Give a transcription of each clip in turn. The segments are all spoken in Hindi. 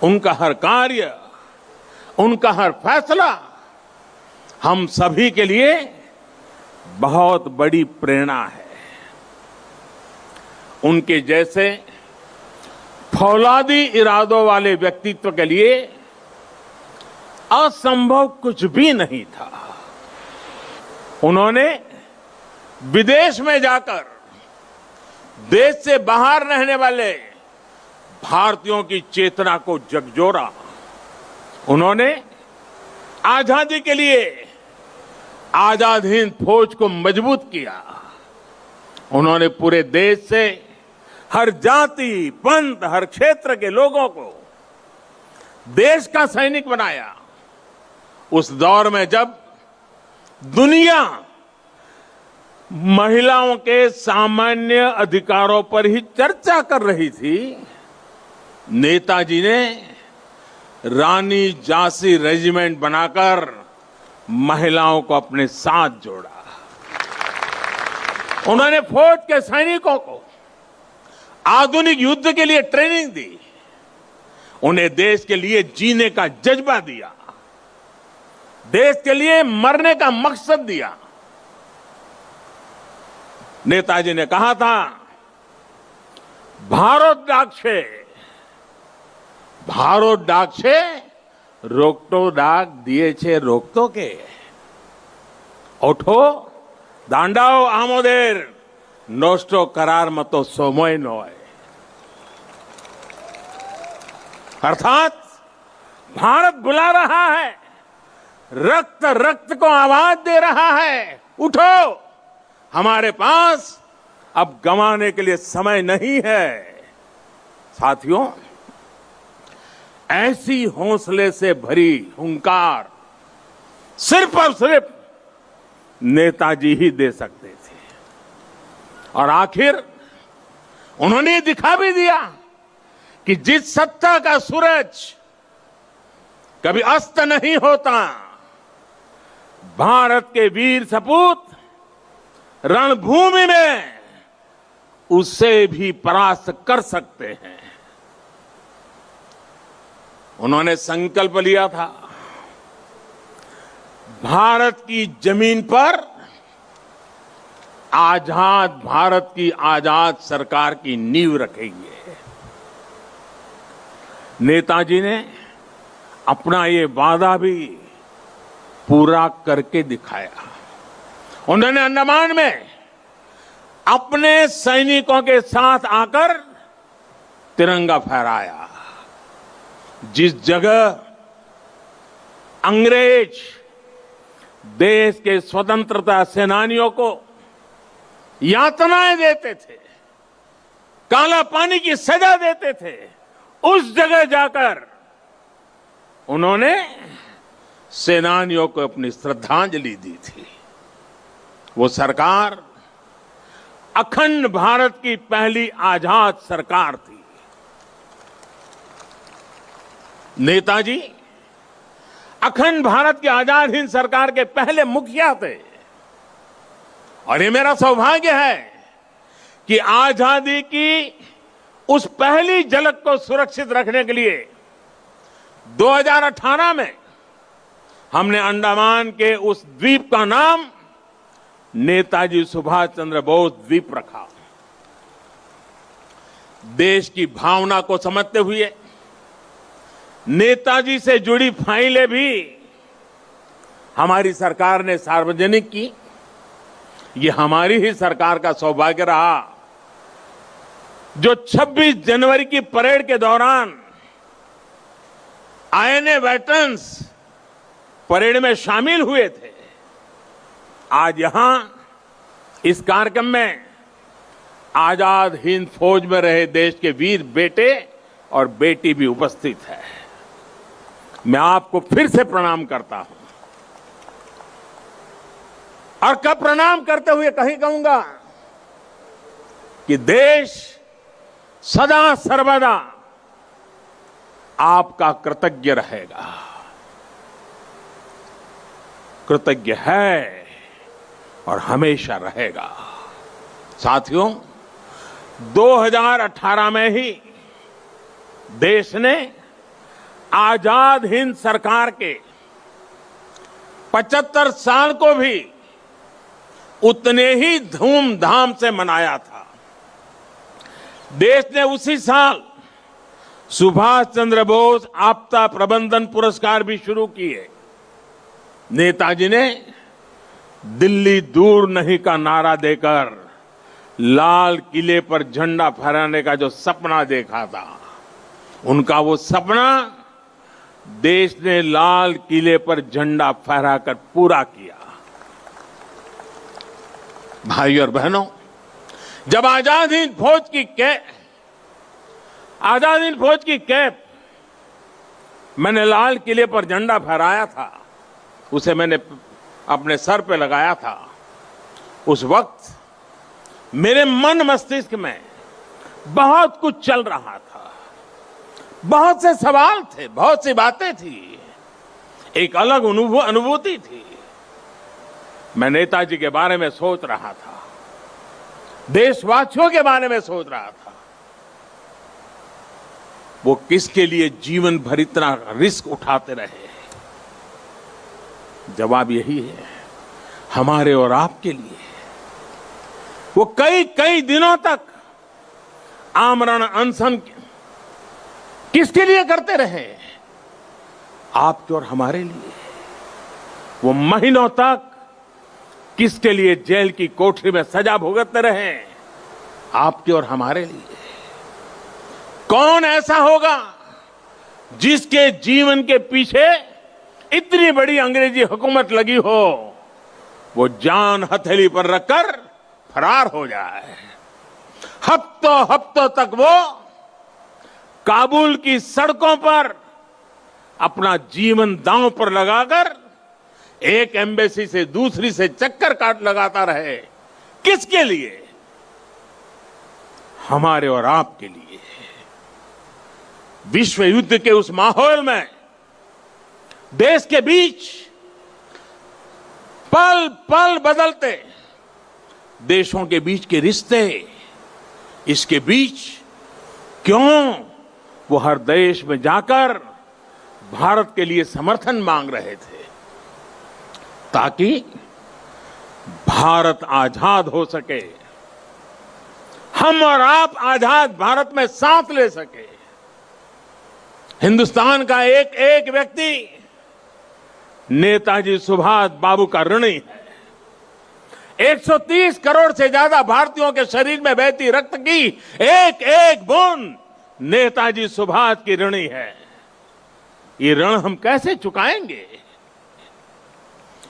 उनका हर कार्य, उनका हर फैसला हम सभी के लिए बहुत बड़ी प्रेरणा है। उनके जैसे फौलादी इरादों वाले व्यक्तित्व के लिए असंभव कुछ भी नहीं था। उन्होंने विदेश में जाकर देश से बाहर रहने वाले भारतीयों की चेतना को झकझोरा। उन्होंने आजादी के लिए आजाद हिंद फौज को मजबूत किया। उन्होंने पूरे देश से हर जाति, पंथ, हर क्षेत्र के लोगों को देश का सैनिक बनाया। उस दौर में जब दुनिया महिलाओं के सामान्य अधिकारों पर ही चर्चा कर रही थी, नेताजी ने रानी झांसी रेजिमेंट बनाकर महिलाओं को अपने साथ जोड़ा। उन्होंने फौज के सैनिकों को आधुनिक युद्ध के लिए ट्रेनिंग दी। उन्हें देश के लिए जीने का जज्बा दिया, देश के लिए मरने का मकसद दिया। नेताजी ने कहा था, भारत डाक छे रोकटो डाक दिए छे रोकतो के ओठो दांडाओ आमोदेर नोस्टो करार मतो सोमोय नोय। अर्थात भारत बुला रहा है, रक्त रक्त को आवाज दे रहा है, उठो, हमारे पास अब गंवाने के लिए समय नहीं है। साथियों, ऐसी हौसले से भरी हुंकार सिर्फ और सिर्फ नेताजी ही दे सकते थे। और आखिर उन्होंने दिखा भी दिया कि जिस सत्ता का सूरज कभी अस्त नहीं होता, भारत के वीर सपूत रणभूमि में उससे भी परास्त कर सकते हैं। उन्होंने संकल्प लिया था, भारत की जमीन पर आजाद भारत की आजाद सरकार की नींव रखेंगे। नेताजी ने अपना ये वादा भी पूरा करके दिखाया। उन्होंने अंडमान में अपने सैनिकों के साथ आकर तिरंगा फहराया। जिस जगह अंग्रेज देश के स्वतंत्रता सेनानियों को यातनाएं देते थे, काला पानी की सजा देते थे, उस जगह जाकर उन्होंने सेनानियों को अपनी श्रद्धांजलि दी थी। वो सरकार अखंड भारत की पहली आजाद सरकार थी। नेताजी अखंड भारत की आजाद हिंद सरकार के पहले मुखिया थे। और ये मेरा सौभाग्य है कि आजादी की उस पहली झलक को सुरक्षित रखने के लिए 2018 में हमने अंडमान के उस द्वीप का नाम नेताजी सुभाष चंद्र बोस द्वीप रखा। देश की भावना को समझते हुए नेताजी से जुड़ी फाइलें भी हमारी सरकार ने सार्वजनिक की। ये हमारी ही सरकार का सौभाग्य रहा जो 26 जनवरी की परेड के दौरान आईएनए वेटरन्स परेड में शामिल हुए थे। आज यहां इस कार्यक्रम में आजाद हिंद फौज में रहे देश के वीर बेटे और बेटी भी उपस्थित है। मैं आपको फिर से प्रणाम करता हूं और कब प्रणाम करते हुए कहीं कहूंगा कि देश सदा सर्वदा आपका कृतज्ञ रहेगा, कृतज्ञ है और हमेशा रहेगा। साथियों, 2018 में ही देश ने आजाद हिंद सरकार के 75 साल को भी उतने ही धूमधाम से मनाया था। देश ने उसी साल सुभाष चंद्र बोस आपदा प्रबंधन पुरस्कार भी शुरू किए। नेताजी ने दिल्ली दूर नहीं का नारा देकर लाल किले पर झंडा फहराने का जो सपना देखा था, उनका वो सपना देश ने लाल किले पर झंडा फहराकर पूरा किया। भाइयों और बहनों, जब आजाद हिंद फौज की कैप मैंने लाल किले पर झंडा फहराया था, उसे मैंने अपने सर पे लगाया था, उस वक्त मेरे मन मस्तिष्क में बहुत कुछ चल रहा था। बहुत से सवाल थे, बहुत सी बातें थी, एक अलग अनुभूति थी। मैं नेताजी के बारे में सोच रहा था, देशवासियों के बारे में सोच रहा था। वो किसके लिए जीवन भर इतना रिस्क उठाते रहे? जवाब यही है, हमारे और आपके लिए। वो कई दिनों तक आमरण अनशन किसके लिए करते रहे? आपके और हमारे लिए। वो महीनों तक किसके लिए जेल की कोठरी में सजा भुगतते रहे? आपके और हमारे लिए। कौन ऐसा होगा जिसके जीवन के पीछे इतनी बड़ी अंग्रेजी हुकूमत लगी हो, वो जान हथेली पर रखकर फरार हो जाए? हफ्तों तक वो काबुल की सड़कों पर अपना जीवन दांव पर लगाकर एक एम्बेसी से दूसरी से चक्कर काट लगाता रहे। किसके लिए? हमारे और आपके लिए। विश्व युद्ध के उस माहौल में देश के बीच पल पल बदलते देशों के बीच के रिश्ते, इसके बीच क्यों वो हर देश में जाकर भारत के लिए समर्थन मांग रहे थे, ताकि भारत आजाद हो सके, हम और आप आजाद भारत में सांस ले सके। हिंदुस्तान का एक एक व्यक्ति नेताजी सुभाष बाबू का ऋणी है। 130 करोड़ से ज्यादा भारतीयों के शरीर में बहती रक्त की एक एक बूंद नेताजी सुभाष की ऋणी है। ये ऋण हम कैसे चुकाएंगे?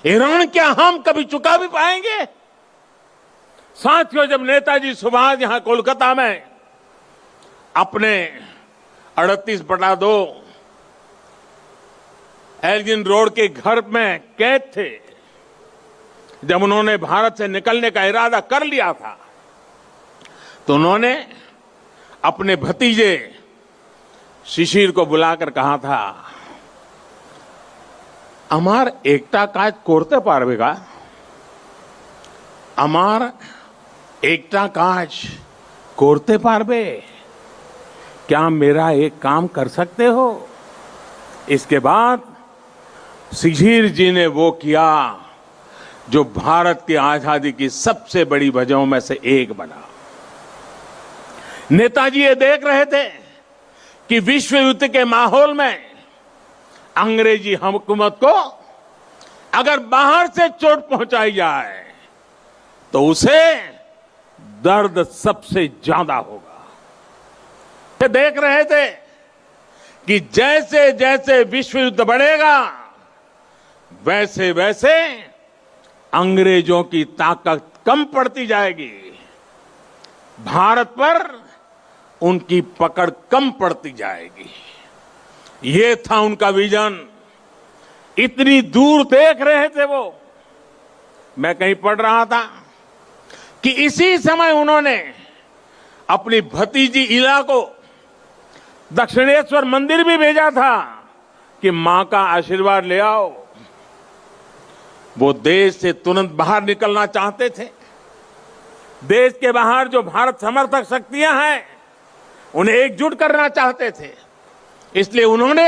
ये ऋण क्या हम कभी चुका भी पाएंगे? साथियों, जब नेताजी सुभाष यहां कोलकाता में अपने 38/2 एल्गिन रोड के घर में कैद थे, जब उन्होंने भारत से निकलने का इरादा कर लिया था, तो उन्होंने अपने भतीजे शिशिर को बुलाकर कहा था, अमार एकता काज कोरते पारबेगा? अमार एकता काज कोरते पारबे? क्या मेरा एक काम कर सकते हो? इसके बाद शिशिर जी ने वो किया जो भारत की आजादी की सबसे बड़ी वजहों में से एक बना। नेताजी ये देख रहे थे कि विश्व युद्ध के माहौल में अंग्रेजी हुकूमत को अगर बाहर से चोट पहुंचाई जाए तो उसे दर्द सबसे ज्यादा होगा। वे देख रहे थे कि जैसे जैसे विश्व युद्ध बढ़ेगा, वैसे वैसे अंग्रेजों की ताकत कम पड़ती जाएगी, भारत पर उनकी पकड़ कम पड़ती जाएगी। ये था उनका विजन। इतनी दूर देख रहे थे वो। मैं कहीं पढ़ रहा था कि इसी समय उन्होंने अपनी भतीजी इला को दक्षिणेश्वर मंदिर भी भेजा था कि मां का आशीर्वाद ले आओ। वो देश से तुरंत बाहर निकलना चाहते थे। देश के बाहर जो भारत समर्थक शक्तियां हैं, उन्हें एकजुट करना चाहते थे। इसलिए उन्होंने